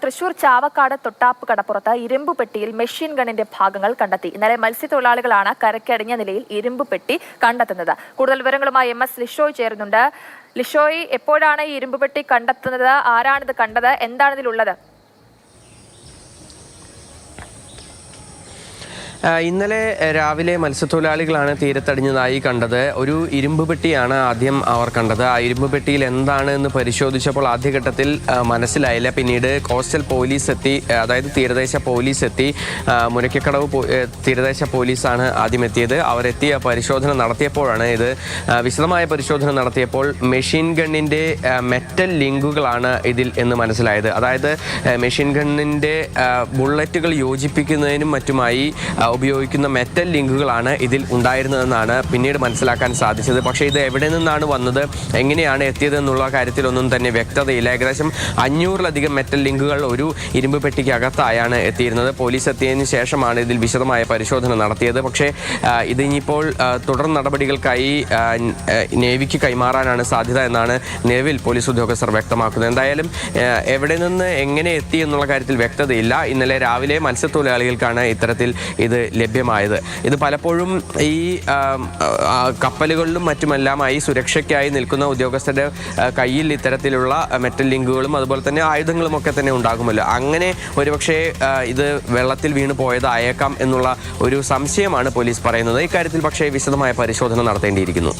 തൃശൂർ ചാവക്കാട് തൊട്ടാപ്പ് കടപ്പുറത്ത് ഇരുമ്പ് പെട്ടിയിൽ മെഷീൻ ഗണ്ണിന്റെ ഭാഗങ്ങൾ കണ്ടെത്തി. ഇന്നലെ മത്സ്യത്തൊഴിലാളികളാണ് കരക്കടിഞ്ഞ നിലയിൽ ഇരുമ്പ് പെട്ടി കണ്ടെത്തുന്നത്. കൂടുതൽ വിവരങ്ങളുമായി MS ലിഷോയ് ചേരുന്നുണ്ട്. ലിഷോയ്, എപ്പോഴാണ് ഈ ഇരുമ്പ് പെട്ടി കണ്ടെത്തുന്നത്? ആരാണിത് കണ്ടത്? എന്താണ് ഇതിലുള്ളത്? ഇന്നലെ രാവിലെ മത്സ്യത്തൊഴിലാളികളാണ് തീരത്തടിഞ്ഞതായി കണ്ടത്. ഒരു ഇരുമ്പ് പെട്ടിയാണ് ആദ്യം അവർ കണ്ടത്. ആ ഇരുമ്പ് പെട്ടിയിൽ എന്താണ് എന്ന് പരിശോധിച്ചപ്പോൾ ആദ്യഘട്ടത്തിൽ മനസ്സിലായില്ല. പിന്നീട് കോസ്റ്റൽ പോലീസ് എത്തി, അതായത് തീരദേശ പോലീസ് എത്തി. മുനയ്ക്കക്കടവ് തീരദേശ പോലീസാണ് ആദ്യം എത്തിയത്. അവരെത്തിയ പരിശോധന നടത്തിയപ്പോഴാണ് ഇത് വിശദമായ പരിശോധന നടത്തിയപ്പോൾ മെഷീൻ ഗണ്ണിൻ്റെ മെറ്റൽ ലിങ്കുകളാണ് ഇതിൽ എന്ന് മനസ്സിലായത്. അതായത് മെഷീൻ ഗണ്ണിൻ്റെ ബുള്ളറ്റുകൾ യോജിപ്പിക്കുന്നതിനും മറ്റുമായി ഉപയോഗിക്കുന്ന മെറ്റൽ ലിങ്കുകളാണ് ഇതിൽ ഉണ്ടായിരുന്നതെന്നാണ് പിന്നീട് മനസ്സിലാക്കാൻ സാധിച്ചത്. പക്ഷേ ഇത് എവിടെ നിന്നാണ് വന്നത്, എങ്ങനെയാണ് എത്തിയതെന്നുള്ള കാര്യത്തിലൊന്നും തന്നെ വ്യക്തതയില്ല. ഏകദേശം 500-ലധികം മെറ്റൽ ലിങ്കുകൾ ഒരു ഇരുമ്പ് പെട്ടിക്കകത്തായാണ് എത്തിയിരുന്നത്. പോലീസ് എത്തിയതിനു ശേഷമാണ് ഇതിൽ വിശദമായ പരിശോധന നടത്തിയത്. പക്ഷേ ഇതിനിപ്പോൾ തുടർ നടപടികൾക്കായി നേവിക്ക് കൈമാറാനാണ് സാധ്യത എന്നാണ് നിലവിൽ പോലീസ് ഉദ്യോഗസ്ഥർ വ്യക്തമാക്കുന്നത്. എന്തായാലും എവിടെ നിന്ന് എങ്ങനെ എത്തി എന്നുള്ള കാര്യത്തിൽ വ്യക്തതയില്ല. ഇന്നലെ രാവിലെ മത്സ്യത്തൊഴിലാളികൾക്കാണ് ഇത്തരത്തിൽ ഇത് ലഭ്യമായത്. ഇത് പലപ്പോഴും ഈ കപ്പലുകളിലും മറ്റുമെല്ലാമായി സുരക്ഷയ്ക്കായി നിൽക്കുന്ന ഉദ്യോഗസ്ഥരുടെ കയ്യിൽ ഇത്തരത്തിലുള്ള മെറ്റൽ ലിങ്കുകളും അതുപോലെ തന്നെ ആയുധങ്ങളും ഒക്കെ തന്നെ ഉണ്ടാകുമല്ലോ. അങ്ങനെ ഒരുപക്ഷെ ഇത് വെള്ളത്തിൽ വീണ് പോയതായേക്കാം എന്നുള്ള ഒരു സംശയമാണ് പോലീസ് പറയുന്നത്. ഇക്കാര്യത്തിൽ പക്ഷേ വിശദമായ പരിശോധന നടത്തേണ്ടിയിരിക്കുന്നു.